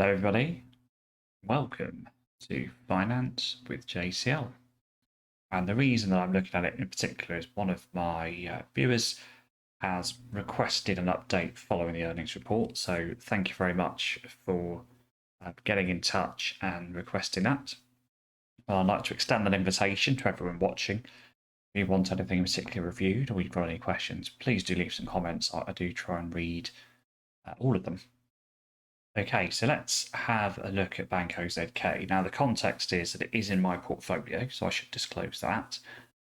Hello everybody, welcome to Finance with JCL. And the reason that I'm looking at it in particular is one of my viewers has requested an update following the earnings report. So thank you very much for getting in touch and requesting that. I'd like to extend an invitation to everyone watching. If you want anything in particular reviewed or you've got any questions, please do leave some comments. I do try and read all of them. Okay, so let's have a look at Bank OZK. Now, the context is that it is in my portfolio, so I should disclose that,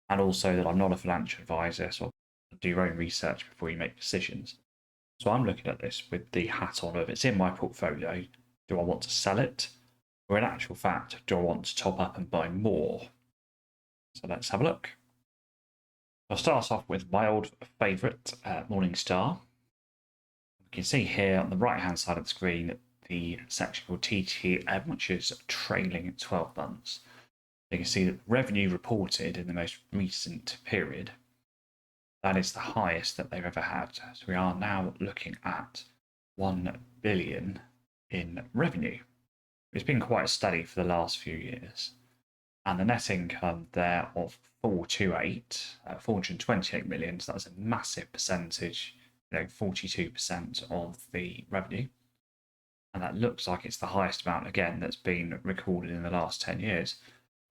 and also that I'm not a financial advisor, so do your own research before you make decisions. So I'm looking at this with the hat on of it's in my portfolio. Do I want to sell it? Or in actual fact, do I want to top up and buy more? So let's have a look. I'll start off with my old favourite, Morningstar. You can see here on the right hand side of the screen the section called TTM, which is trailing at 12 months. You can see that revenue reported in the most recent period, that is the highest that they've ever had. So we are now looking at 1 billion in revenue. It's been quite steady for the last few years. And the net income there of 428 million, so that's a massive percentage, 42% of the revenue. And that looks like it's the highest amount again that's been recorded in the last 10 years.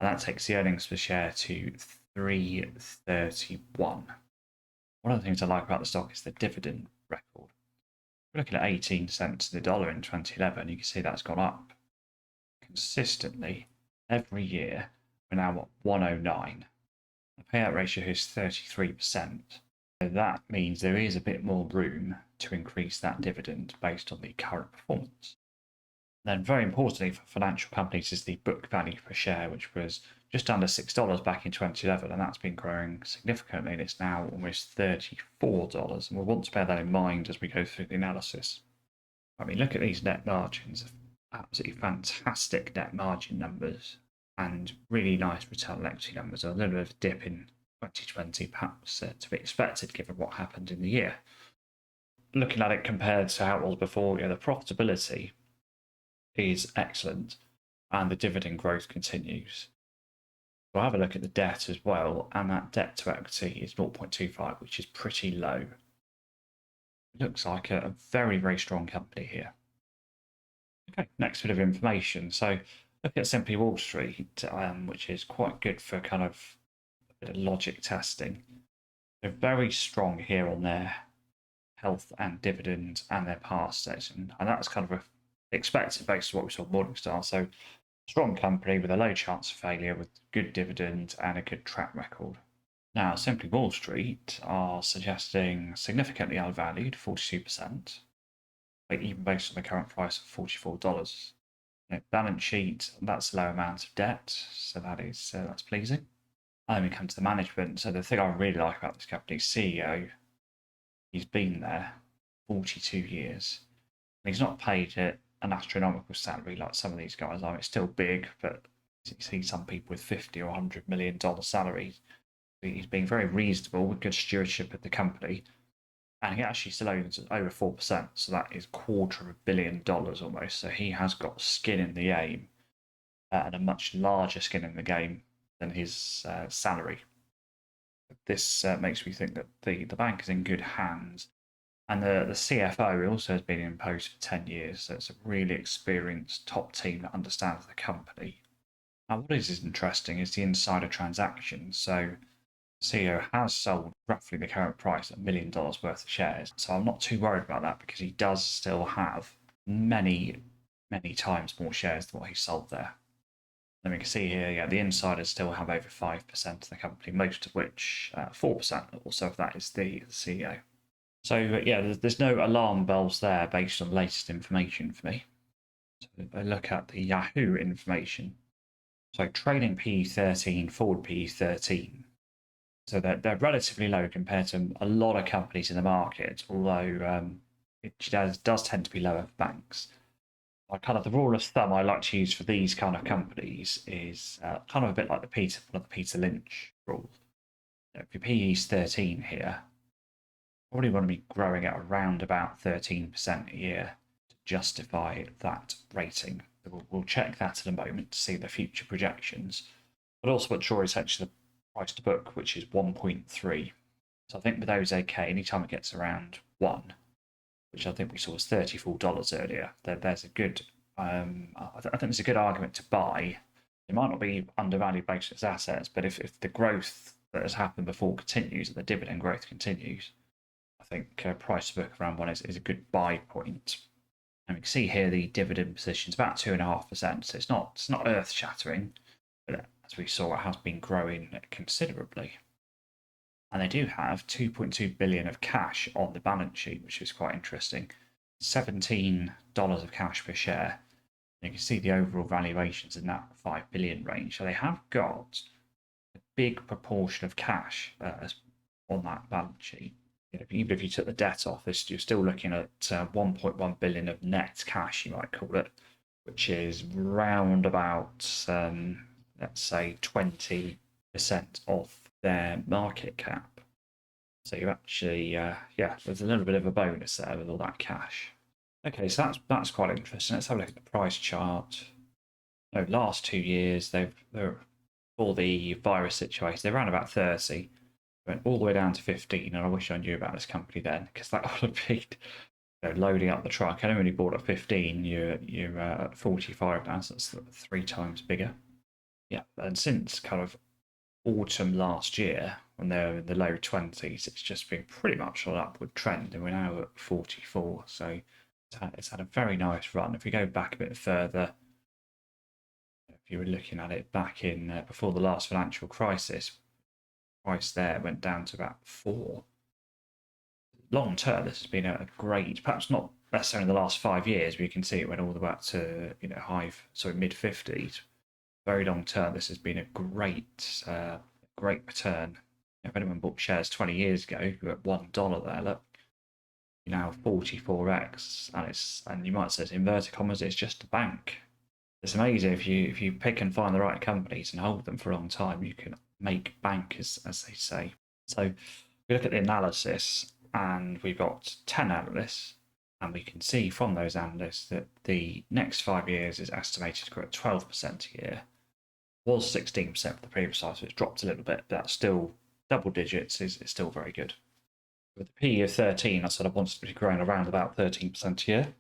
And that takes the earnings per share to 331. One of the things I like about the stock is the dividend record. We're looking at 18 cents to the dollar in 2011. You can see that's gone up consistently every year. We're now at 109. The payout ratio is 33%. So that means there is a bit more room to increase that dividend based on the current performance. Then very importantly for financial companies is the book value per share, which was just under $6 back in 2011, and that's been growing significantly, and it's now almost $34. And we'll want to bear that in mind as we go through the analysis. I mean, look at these net margins, absolutely fantastic net margin numbers, and really nice return on equity numbers. A little bit of a dip in 2020, perhaps to be expected given what happened in the year. Looking at it compared to how it was before, the profitability is excellent and the dividend growth continues. We'll have a look at the debt as well, and that debt to equity is 0.25, which is pretty low. It looks like a very, very strong company here. Okay, next bit of information. So look at Simply Wall Street, which is quite good for kind of a bit of logic testing. They're very strong here on their health and dividend and their past section, and that's kind of expected based on what we saw Morningstar. So strong company with a low chance of failure, with good dividend and a good track record. Now, Simply Wall Street are suggesting significantly undervalued, 42%, even based on the current price of $44. Balance sheet, that's a low amount of debt, so that's pleasing. And then we come to the management. So the thing I really like about this company's CEO, he's been there 42 years. And he's not paid an astronomical salary like some of these guys are. It's still big, but you see some people with $50 or $100 million salaries. He's being very reasonable with good stewardship of the company. And he actually still owns over 4%, so that is $250 million almost. So he has got skin in the game, and a much larger skin in the game than his salary. This makes me think that the bank is in good hands. And the CFO also has been in post for 10 years, so it's a really experienced top team that understands the company. Now, what is interesting is the insider transaction. So the CEO has sold roughly the current price at $1 million worth of shares. So I'm not too worried about that because he does still have many, many times more shares than what he sold there. Then we can see here, the insiders still have over 5% of the company, most of which 4%, also of that is the CEO. So there's no alarm bells there based on the latest information for me. So if I look at the Yahoo information, so trading PE13, forward PE13. So they're relatively low compared to a lot of companies in the market, although it does tend to be lower for banks. Kind of the rule of thumb I like to use for these kind of companies is kind of a bit like one of the Peter Lynch rules. If your PE is 13 here, probably want to be growing at around about 13% a year to justify that rating. We'll check that in a moment to see the future projections. But also what draws attention to the price to book, which is 1.3. So I think with OZK, anytime it gets around 1, which I think we saw was $34 earlier, there's a good, I think there's a good argument to buy. It might not be undervalued based on its assets, but if the growth that has happened before continues and the dividend growth continues, I think price to book around 1 is a good buy point. And we can see here the dividend position is about 2.5%, so it's not earth shattering, but as we saw, it has been growing considerably. And they do have 2.2 billion of cash on the balance sheet, which is quite interesting. $17 of cash per share. And you can see the overall valuations in that 5 billion range. So they have got a big proportion of cash on that balance sheet. Even if you took the debt off, you're still looking at 1.1 billion of net cash, you might call it, which is round about, let's say, 20% of their market cap. So you actually, there's a little bit of a bonus there with all that cash. Okay, so that's quite interesting. Let's have a look at the price chart. No, last 2 years, for the virus situation, they're around about 30. Went all the way down to 15, and I wish I knew about this company then, because that would have been loading up the truck. I only bought at 15, you're at 45 now, so that's 3 times bigger. Yeah, and since kind of autumn last year, when they were in the low 20s, it's just been pretty much on an upward trend, and we're now at 44. So it's had a very nice run. If we go back a bit further, if you were looking at it back in before the last financial crisis, price there went down to about 4. Long term, this has been a great, perhaps not necessarily in the last 5 years, but you can see it went all the way up to mid 50s. Very long term, this has been a great return. If anyone bought shares 20 years ago, you were at $1 there. Look, you're now 44x, and you might say it's inverted commas, it's just a bank. It's amazing if you pick and find the right companies and hold them for a long time, you can make bank, as they say. So we look at the analysis, and we've got 10 analysts, and we can see from those analysts that the next 5 years is estimated to grow at 12% a year. It was 16% for the previous year, so it's dropped a little bit, but that's still double digits is still very good. With the PE of 13, I said I wanted to be growing around about 13% a year.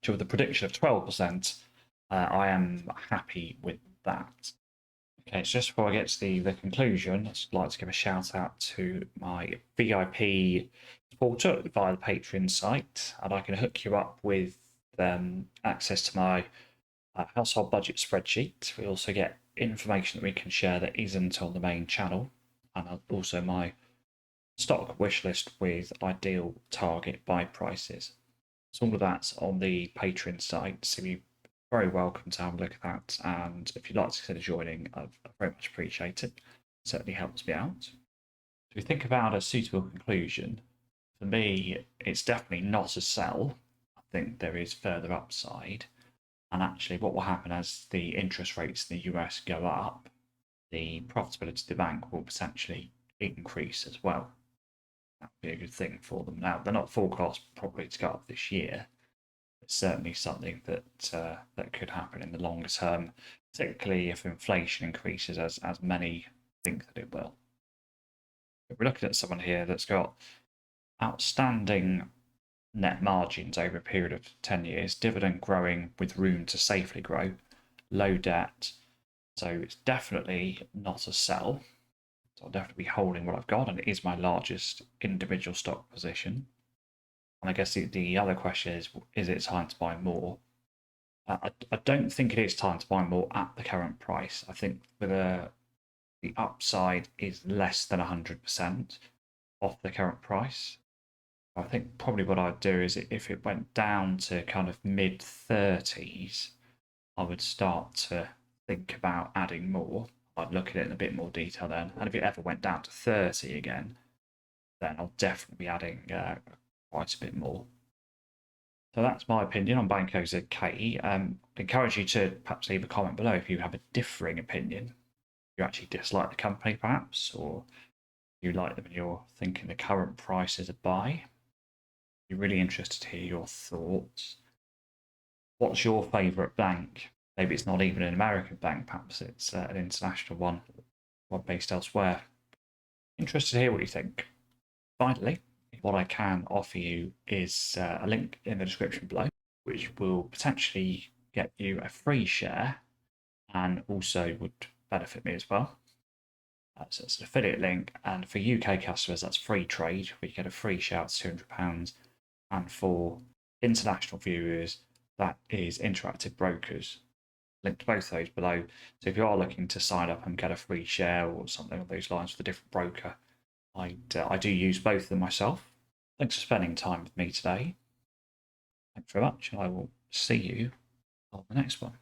So with the prediction of 12%, I am happy with that. Okay, so just before I get to the conclusion, I'd like to give a shout out to my VIP supporter via the Patreon site, and I can hook you up with access to my household budget spreadsheet. We also get information that we can share that isn't on the main channel, and also my stock wish list with ideal target buy prices. So all of that's on the Patreon site, so you're very welcome to have a look at that. And if you'd like to consider joining, I very much appreciate it. It certainly helps me out. If we think about a suitable conclusion, for me, it's definitely not a sell. I think there is further upside. And actually, what will happen as the interest rates in the US go up, the profitability of the bank will potentially increase as well. That would be a good thing for them. Now, they're not forecast probably to go up this year. It's certainly something that could happen in the longer term, particularly if inflation increases as many think that it will. But we're looking at someone here that's got outstanding net margins over a period of 10 years, dividend growing with room to safely grow, low debt. So it's definitely not a sell. So I'll definitely be holding what I've got, and it is my largest individual stock position. And I guess the other question is it time to buy more? I don't think it is time to buy more at the current price. I think the upside is less than 100% off the current price. I think probably what I'd do is if it went down to kind of mid 30s, I would start to think about adding more. I'd look at it in a bit more detail then. And if it ever went down to 30 again, then I'll definitely be adding quite a bit more. So that's my opinion on Bank OZK. I encourage you to perhaps leave a comment below if you have a differing opinion. You actually dislike the company perhaps, or you like them and you're thinking the current price is a buy. I'd be really interested to hear your thoughts. What's your favourite bank? Maybe it's not even an American bank, perhaps it's an international one based elsewhere. Interested to hear what you think. Finally, what I can offer you is a link in the description below, which will potentially get you a free share and also would benefit me as well. So it's an affiliate link, and for UK customers, that's free trade, where you get a free share to £200. And for international viewers, that is interactive brokers. Link to both those below. So if you are looking to sign up and get a free share or something along those lines with a different broker, I do use both of them myself. Thanks for spending time with me today. Thanks very much, and I will see you on the next one.